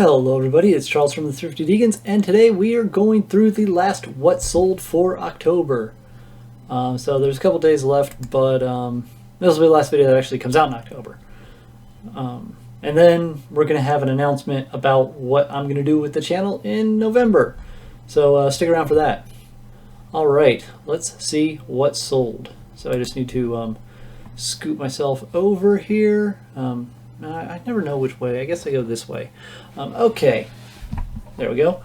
Hello everybody, it's Charles from the Thrifty Deacons, and today we are going through the last what sold for October. So there's a couple days left, but this will be the last video that actually comes out in October. And then we're going to have an announcement about what I'm going to do with the channel in November. So stick around for that. Alright, let's see what sold. So I just need to scoot myself over here. I never know which way. I guess I go this way. Okay, there we go.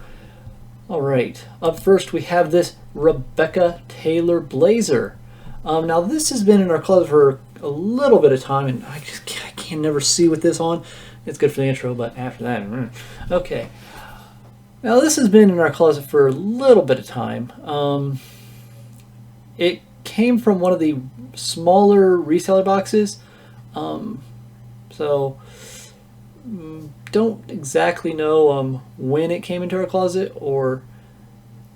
All right, up first we have this Rebecca Taylor blazer. Now this has been in our closet for a little bit of time, and I can never see with this on. It's good for the intro, but after that, okay. Now this has been in our closet for a little bit of time. It came from one of the smaller reseller boxes. So don't exactly know when it came into our closet or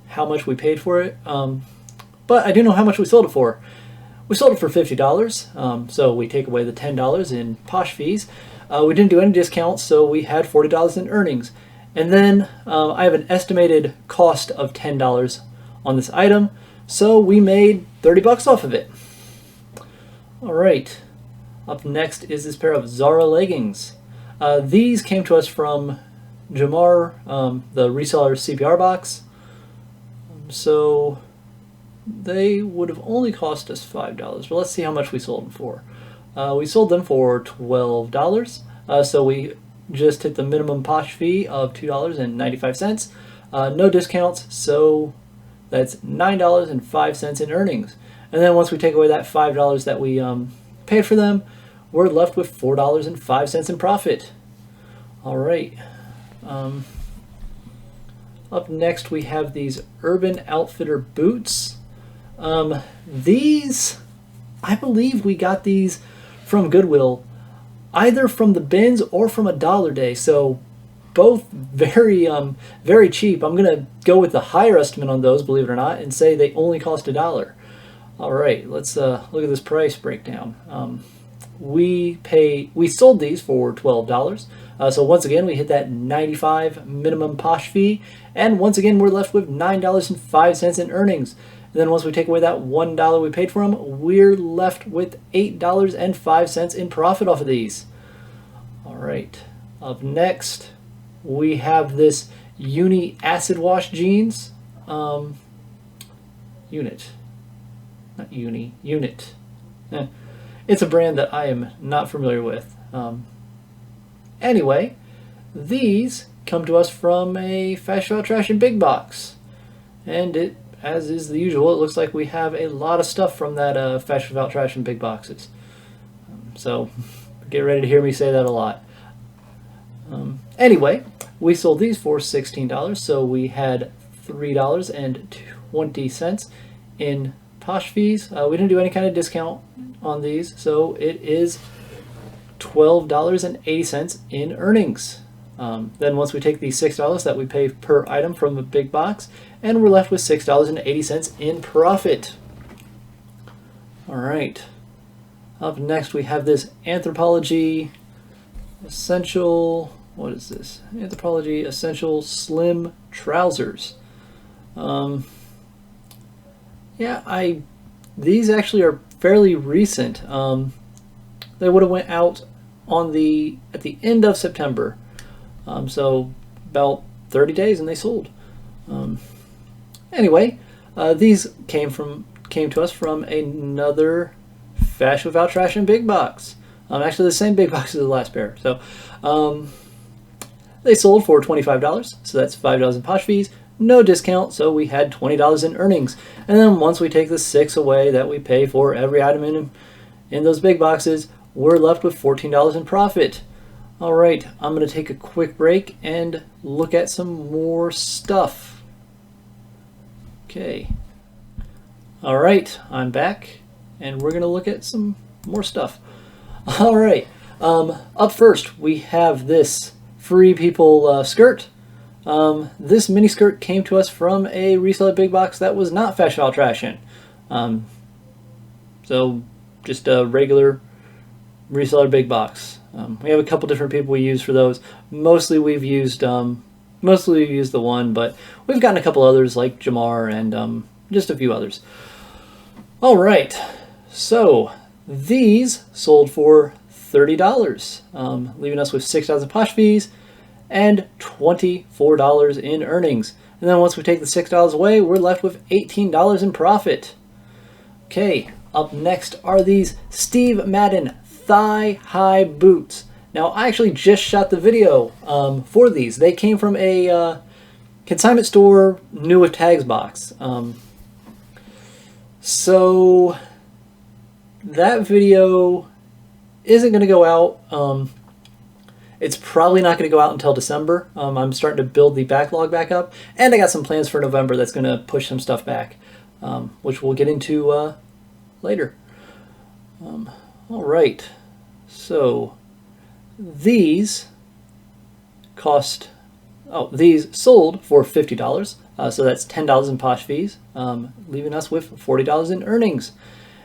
how much we paid for it, but I do know how much we sold it for. We sold it for $50, so we take away the $10 in posh fees. We didn't do any discounts, so we had $40 in earnings. And then I have an estimated cost of $10 on this item, so we made 30 bucks off of it. All right. Up next is this pair of Zara leggings. These came to us from Jamar, the reseller CPR box. So they would have only cost us $5, but let's see how much we sold them for. We sold them for $12, so we just hit the minimum posh fee of $2.95. No discounts, so that's $9.05 in earnings. And then once we take away that $5 that we paid for them, we're left with $4.05 in profit. All right. Up next, we have these Urban Outfitter boots. These, I believe we got these from Goodwill, either from the bins or from a dollar day. So both very cheap. I'm gonna go with the higher estimate on those, believe it or not, and say they only cost $1. All right, let's look at this price breakdown. We sold these for $12. So once again, we hit that $95 minimum posh fee, and once again, we're left with $9.05 in earnings. And then once we take away that $1 we paid for them, we're left with $8.05 in profit off of these. All right. Up next, we have this Uni acid wash jeans. Unit. Not Uni. Unit. It's a brand that I am not familiar with. Anyway, these come to us from a Fashion About Trash and Big Box. And it, as is the usual, it looks like we have a lot of stuff from that Fashion About Trash and Big Boxes. So get ready to hear me say that a lot. Anyway, we sold these for $16, so we had $3.20 in posh fees. We didn't do any kind of discount on these, so it is $12.80 in earnings. Then once we take the $6 that we pay per item from the big box, and we're left with $6.80 in profit. All right. Up next, we have this Anthropology Essential. What is this? Anthropology Essential Slim Trousers. Yeah, these actually are fairly recent. They would have went out at the end of September, so about 30 days, and they sold. Anyway, these came to us from another Fashion Without Trash and Big Box. Actually, the same big box as the last pair. So they sold for $25, so that's $5 in posh fees. No discount, so we had $20 in earnings. And then once we take the $6 away that we pay for every item in those big boxes, we're left with $14 in profit. All right, I'm going to take a quick break and look at some more stuff. Okay. All right, I'm back, and we're going to look at some more stuff. All right, up first, we have this Free People skirt. This mini skirt came to us from a reseller big box that was not Fashion About Trash in. So just a regular reseller big box. We have a couple different people we use for those. Mostly we've used the one, but we've gotten a couple others like Jamar and just a few others. All right, so these sold for $30, leaving us with $6 in posh fees and $24 in earnings. And then once we take the $6 away, we're left with $18 in profit. Okay, up next are these Steve Madden thigh-high boots. Now, I actually just shot the video for these. They came from a consignment store new with tags box. So that video isn't going to go out. It's probably not going to go out until December. I'm starting to build the backlog back up, and I got some plans for November that's going to push some stuff back, which we'll get into later. All right, so these these sold for $50, so that's $10 in posh fees, leaving us with $40 in earnings.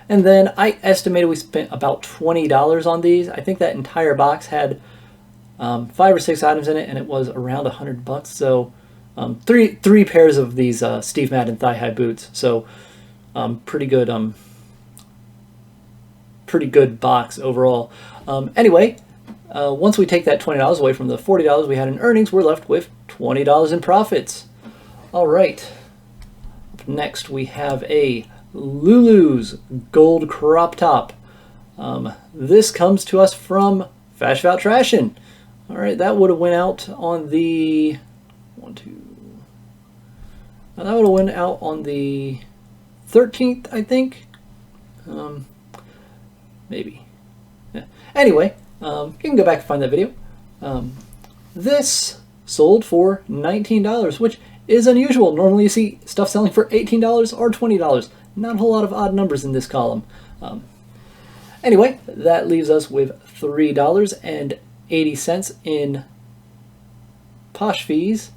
And then I estimated we spent about $20 on these. I think that entire box had 5 or 6 items in it, and it was around $100. So three pairs of these Steve Madden thigh-high boots. So pretty good box overall. Anyway, once we take that $20 away from the $40 we had in earnings, we're left with $20 in profits. All right. Up next, we have a Lulu's gold crop top. This comes to us from Fashion About Trashin'. All right, that would have went out on the that would have went out on the 13th, I think. Maybe. Yeah. Anyway, you can go back and find that video. This sold for $19, which is unusual. Normally you see stuff selling for $18 or $20. Not a whole lot of odd numbers in this column. Anyway, that leaves us with $3.80 in posh fees.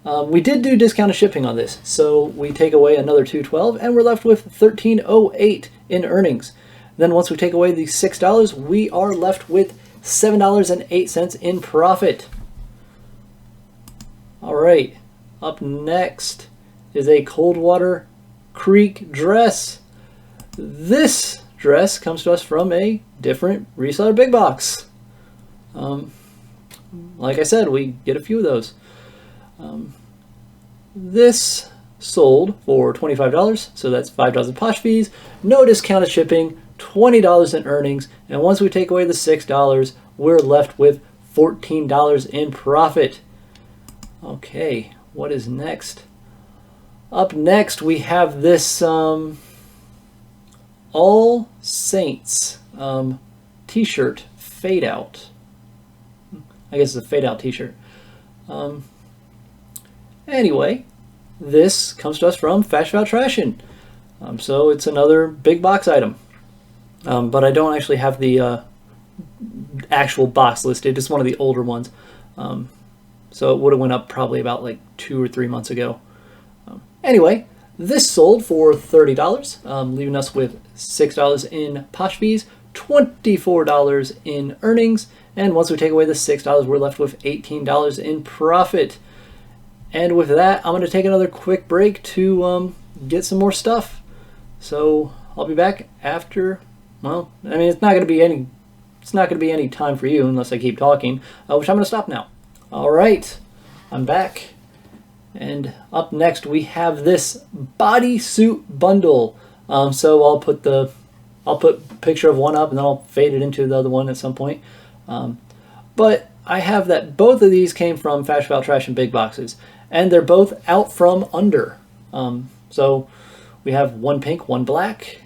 We did do discounted shipping on this, so we take away another $2.12 and we're left with $13.08 in earnings. Then once we take away the $6, we are left with $7.08 in profit. All right, up next is a Coldwater Creek dress. This dress comes to us from a different reseller big box. Like I said, we get a few of those. This sold for $25, so that's $5 in posh fees, no discounted shipping, $20 in earnings, and once we take away the $6, we're left with $14 in profit. Okay, what is next? Up next, we have this All Saints t-shirt fade out. I guess it's a fade out t-shirt. Anyway, this comes to us from Fashion About Trashin'. So it's another big box item. But I don't actually have the actual box listed. It's one of the older ones. So it would have went up probably about like 2 or 3 months ago. Anyway, this sold for $30, leaving us with $6 in posh fees, $24 in earnings, and once we take away the $6, we're left with $18 in profit. And with that, I'm going to take another quick break to get some more stuff. So I'll be back after. Well, I mean, it's not going to be any time for you unless I keep talking, which I'm going to stop now. All right, I'm back. And up next, we have this Bodysuit Bundle. So I'll put a picture of one up and then I'll fade it into the other one at some point. But I have that both of these came from Fashion About Trashin' big boxes, and they're both out from under. So we have one pink, one black.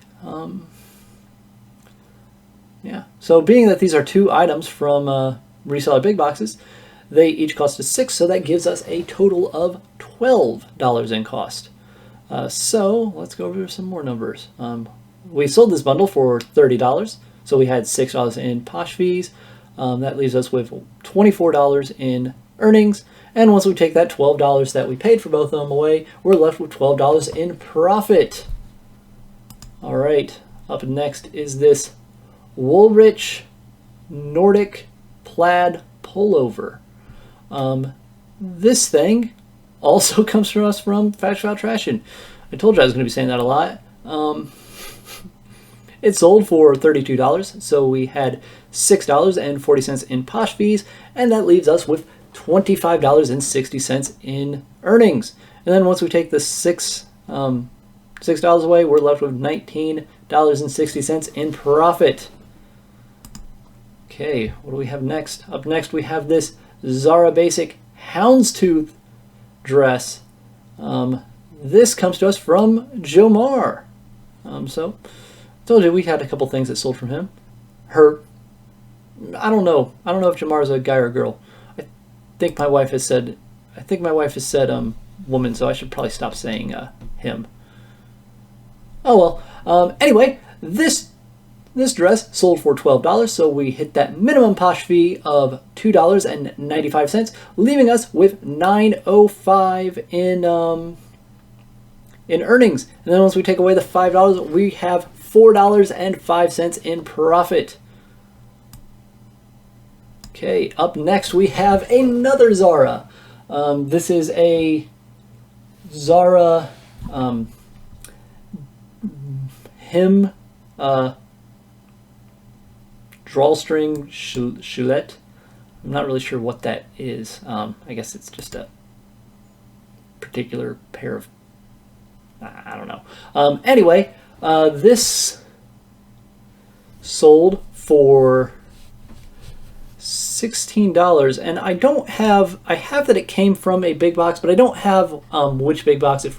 Yeah. So being that these are 2 items from reseller big boxes, they each cost us $6, so that gives us a total of $12 in cost. So let's go over some more numbers. We sold this bundle for $30, so we had $6 in posh fees. That leaves us with $24 in earnings, and once we take that $12 that we paid for both of them away, we're left with $12 in profit. All right, up next is this Woolrich Nordic plaid pullover. This thing also comes from us from Fashion About Trashin'. I told you I was going to be saying that a lot. It sold for $32, so we had $6.40 in posh fees, and that leaves us with $25.60 in earnings. And then once we take the $6 away, we're left with $19.60 in profit. Okay, what do we have next? Up next, we have this Zara Basic Houndstooth dress. This comes to us from Jomar. So, I told you we had a couple things that sold from him. I don't know if Jamar's a guy or a girl. I think my wife has said woman, so I should probably stop saying him. Oh well. Anyway, this dress sold for $12, so we hit that minimum posh fee of $2.95, leaving us with $9.05 in earnings. And then once we take away the $5, we have $4.05 in profit. Okay, up next we have another Zara. This is a Zara Hem drawstring chulette. I'm not really sure what that is. I guess it's just a particular pair of, I don't know. Anyway, this sold for $16, and I have that it came from a big box, but I don't have which big box it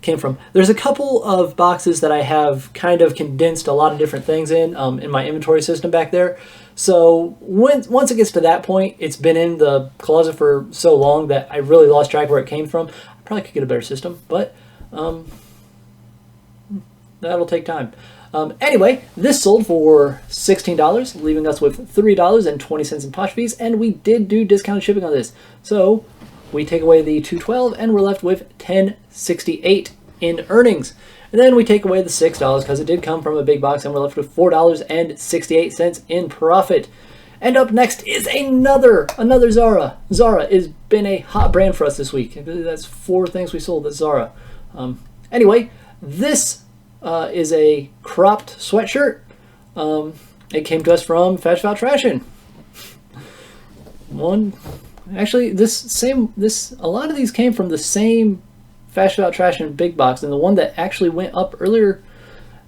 came from. There's a couple of boxes that I have kind of condensed a lot of different things in my inventory system back there. So once it gets to that point, it's been in the closet for so long that I really lost track where it came from. I probably could get a better system, but that'll take time. Anyway, this sold for $16, leaving us with $3.20 in posh fees, and we did do discounted shipping on this. So we take away the $2.12, and we're left with $10.68 in earnings. And then we take away the $6 because it did come from a big box, and we're left with $4.68 in profit. And up next is another Zara. Zara has been a hot brand for us this week. I believe that's 4 things we sold at Zara. Anyway, this is a cropped sweatshirt. It came to us from Fashion About Trashin'. Actually, a lot of these came from the same Fashion About Trashin' big box, and the one that actually went up earlier,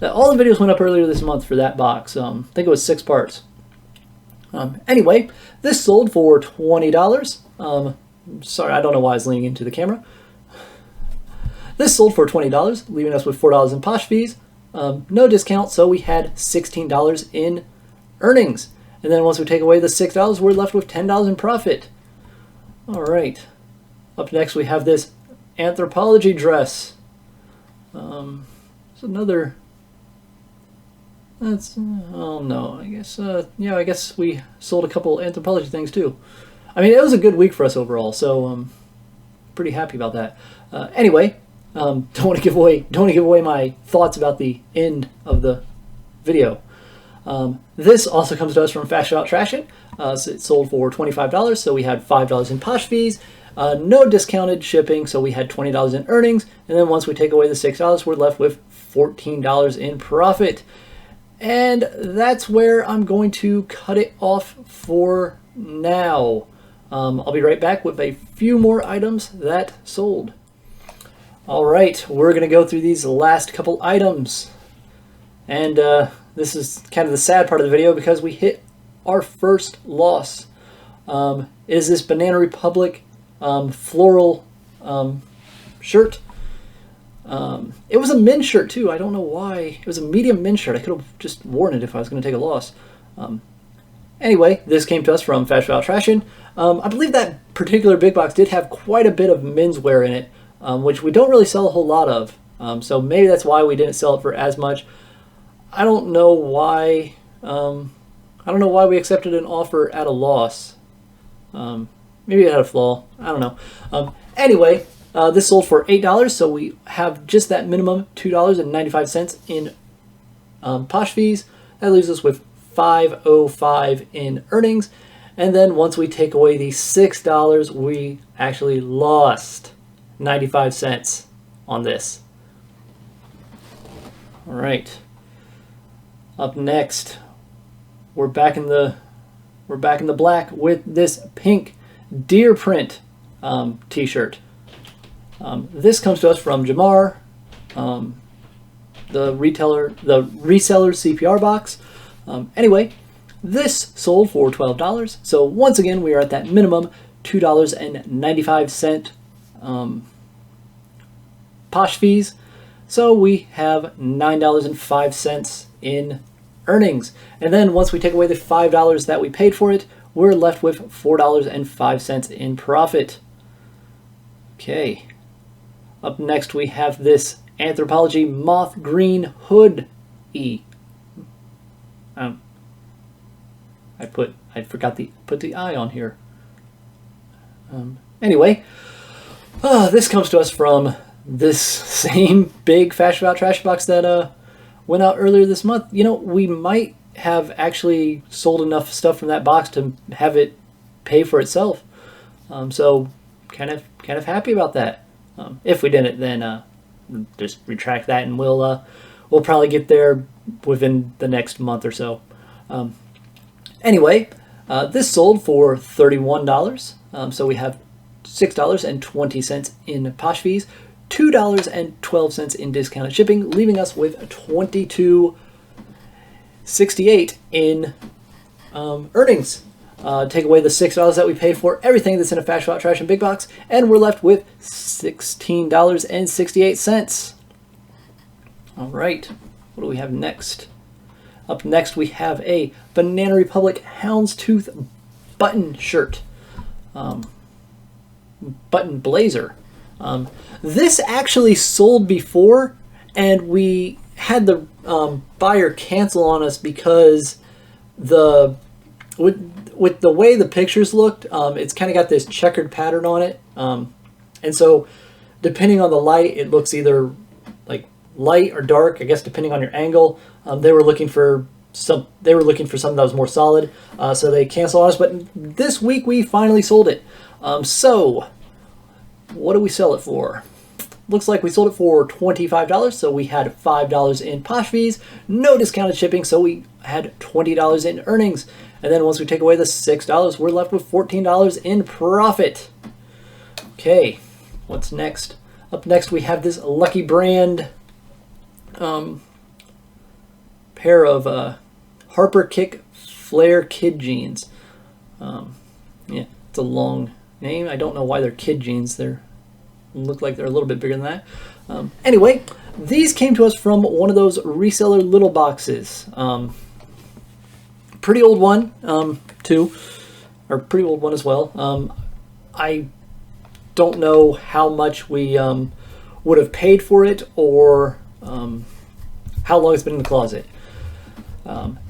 all the videos went up earlier this month for that box. I think it was 6 parts. Anyway, this sold for $20. Sorry, I don't know why I was leaning into the camera. This sold for $20, leaving us with $4 in posh fees. No discount, so we had $16 in earnings. And then once we take away the $6, we're left with $10 in profit. All right. Up next, we have this Anthropology Dress. It's another. Oh no, I guess. Yeah, I guess we sold a couple Anthropology things too. I mean, it was a good week for us overall, so pretty happy about that. Anyway. Don't want to give away my thoughts about the end of the video. This also comes to us from Fashion About Trashin'. So it sold for $25, so we had $5 in posh fees. No discounted shipping, so we had $20 in earnings. And then once we take away the $6, we're left with $14 in profit. And that's where I'm going to cut it off for now. I'll be right back with a few more items that sold. All right, we're going to go through these last couple items. And this is kind of the sad part of the video because we hit our first loss. It is this Banana Republic floral shirt. It was a men's shirt too. I don't know why. It was a medium men's shirt. I could have just worn it if I was going to take a loss. Anyway, this came to us from Fashion About Trashin'. I believe that particular big box did have quite a bit of menswear in it. Which we don't really sell a whole lot of. So maybe that's why we didn't sell it for as much. I don't know why. I don't know why we accepted an offer at a loss. Maybe it had a flaw. I don't know. Anyway, this sold for $8, so we have just that minimum $2.95 in posh fees. That leaves us with $5.05 in earnings. And then once we take away the $6, we actually lost 95 cents on this. All right. Up next, we're back in the black with this pink deer print t-shirt. This comes to us from Jamar, the reseller CPR box. Anyway, this sold for $12. So once again, we are at that minimum $2.95 posh fees. So we have $9.05 in earnings. And then once we take away the $5 that we paid for it, we're left with $4.05 in profit. Okay. Up next, we have this Anthropology Moth Green Hood-y. I forgot to put the I on here. Anyway, this comes to us from this same big Fashion About Trash box that went out earlier this month. You know, we might have actually sold enough stuff from that box to have it pay for itself. So kind of happy about that. If we didn't, then just retract that, and we'll probably get there within the next month or so. Anyway, this sold for $31. So we have $6.20 in posh fees, $2.12 in discounted shipping, leaving us with $22.68 in earnings. Take away the $6 that we paid for everything that's in a Fashion About Trash and Big Box, and we're left with $16.68. All right, what do we have next? Up next, we have a Banana Republic Houndstooth button shirt, button blazer. This actually sold before, and we had the buyer cancel on us because with the way the pictures looked, it's kind of got this checkered pattern on it, and so depending on the light, it looks either like light or dark, I guess, depending on your angle. They were looking for something that was more solid, so they canceled on us. But this week we finally sold it. So what do we sell it for? Looks like we sold it for $25, so we had $5 in posh fees, no discounted shipping, so we had $20 in earnings. And then once we take away the $6, we're left with $14 in profit. Okay, what's next? Up next, we have this Lucky Brand pair of Harper Kick Flare Kid jeans. Yeah, it's a long name. I don't know why they're kid jeans. They look like they're a little bit bigger than that. Anyway, these came to us from one of those reseller little boxes. Pretty old one, too, or pretty old one as well. I don't know how much we would have paid for it, or how long it's been in the closet.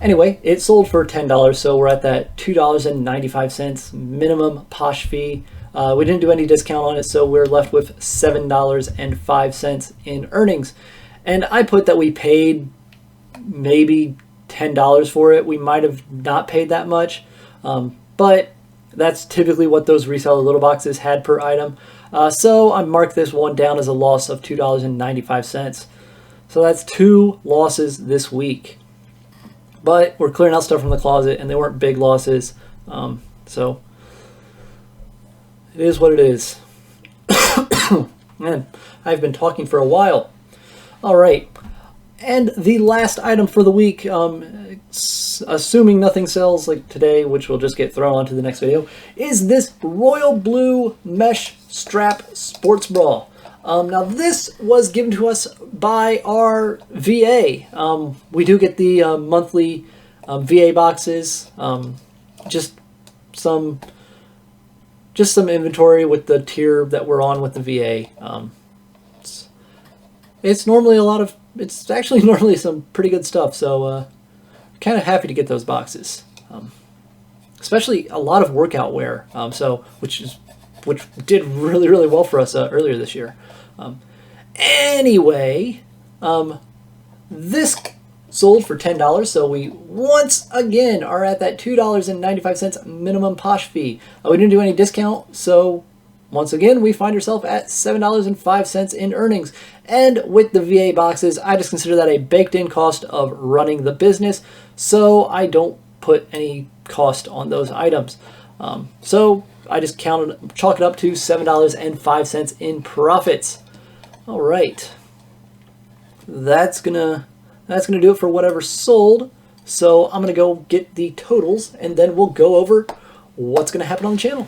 Anyway, it sold for $10, so we're at that $2.95 minimum posh fee. We didn't do any discount on it, so we're left with $7.05 in earnings. And I put that we paid maybe $10 for it. We might have not paid that much, but that's typically what those reseller little boxes had per item. So I marked this one down as a loss of $2.95. So that's 2 losses this week. But we're clearing out stuff from the closet, and they weren't big losses. So it is what it is. Man, I've been talking for a while. All right. And the last item for the week, assuming nothing sells like today, which will just get thrown onto the next video, is this royal blue mesh strap sports bra. Now this was given to us by our VA. We do get the monthly VA boxes. Just some inventory with the tier that we're on with the VA. It's normally it's actually normally some pretty good stuff, so kind of happy to get those boxes. Especially a lot of workout wear, which did really, really well for us earlier this year. Anyway, this sold for $10, so we once again are at that $2.95 minimum posh fee. We didn't do any discount, so once again we find ourselves at $7.05 in earnings. And with the VA boxes, I just consider that a baked-in cost of running the business, so I don't put any cost on those items. So I just chalk it up to $7.05 in profits. All right, that's gonna do it for whatever sold. So I'm gonna go get the totals, and then we'll go over what's gonna happen on the channel.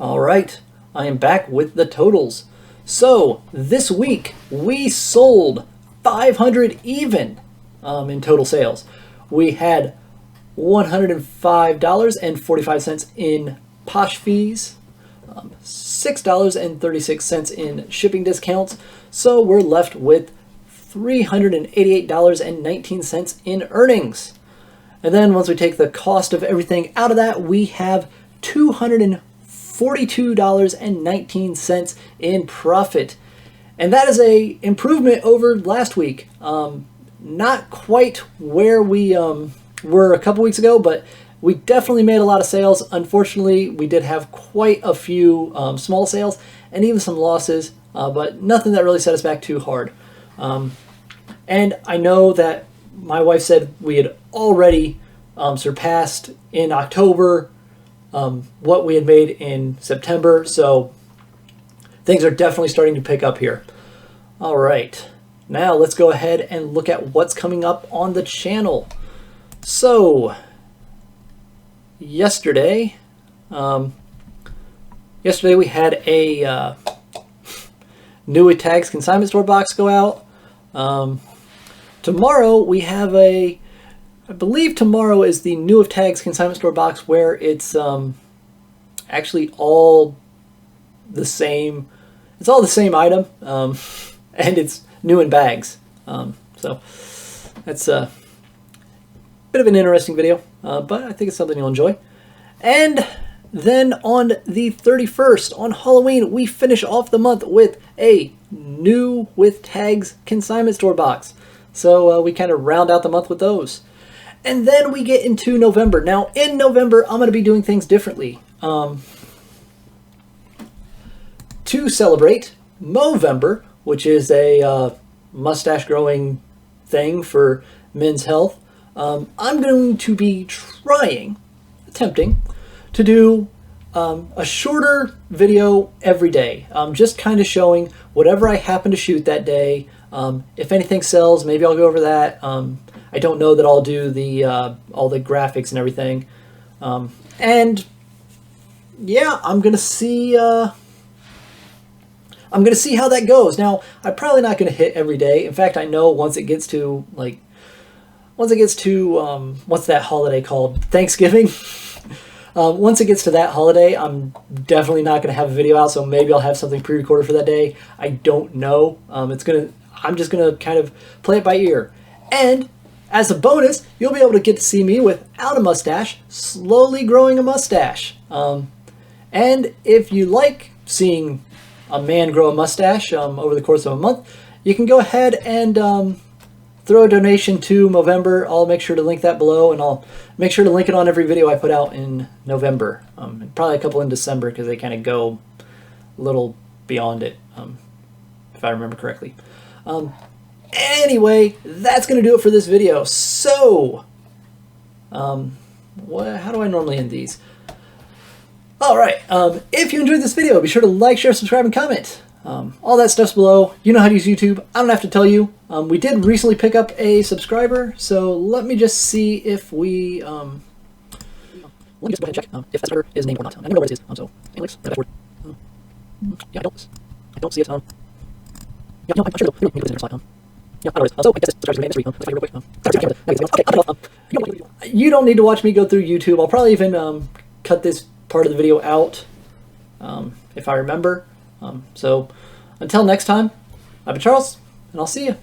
All right, I am back with the totals. So this week we sold 500 even in total sales. We had $105.45 in posh fees, $6.36 in shipping discounts. So we're left with $388.19 in earnings. And then once we take the cost of everything out of that, we have $242.19 in profit. And that is a improvement over last week. Not quite where we were a couple weeks ago, but we definitely made a lot of sales. Unfortunately, we did have quite a few small sales and even some losses, but nothing that really set us back too hard. And I know that my wife said we had already surpassed in October what we had made in September, so things are definitely starting to pick up here. All right, now let's go ahead and look at what's coming up on the channel. So yesterday we had a new with tags consignment store box go out. Tomorrow we have I believe tomorrow is the new of tags consignment store box, where it's actually all the same. It's all the same item, and it's new in bags. So that's a bit of an interesting video, but I think it's something you'll enjoy. And then on the 31st, on Halloween, we finish off the month with a new with tags consignment store box. So we kind of round out the month with those. And then we get into November. Now in November, I'm going to be doing things differently. To celebrate Movember, which is a mustache growing thing for men's health, I'm going to be attempting to do a shorter video every day, just kind of showing whatever I happen to shoot that day. If anything sells, maybe I'll go over that. I don't know that I'll do the all the graphics and everything. And yeah, I'm gonna see how that goes. Now, I'm probably not gonna hit every day. In fact, I know once it gets to what's that holiday called? Thanksgiving. Once it gets to that holiday, I'm definitely not going to have a video out, so maybe I'll have something pre-recorded for that day. I don't know. I'm just going to kind of play it by ear. And as a bonus, you'll be able to get to see me without a mustache, slowly growing a mustache. And if you like seeing a man grow a mustache over the course of a month, you can go ahead and throw a donation to Movember. I'll make sure to link that below, and I'll make sure to link it on every video I put out in November. And probably a couple in December, because they kind of go a little beyond it, if I remember correctly. Anyway, that's going to do it for this video. So, how do I normally end these? Alright, if you enjoyed this video, be sure to like, share, subscribe, and comment. All that stuff's below. You know how to use YouTube. I don't have to tell you. We did recently pick up a subscriber, so let me just see if we... let me just go ahead and check if that subscriber is named or not. I never know what it is. So, Alex, the password. Yeah, I don't see it. Yeah, no, I'm sure it'll put it in the slide. Yeah, I don't know. So, I guess it's subscribers name. Let's real quick. Okay, you don't need to watch me go through YouTube. I'll probably even cut this part of the video out if I remember. So, until next time, I've been Charles, and I'll see you.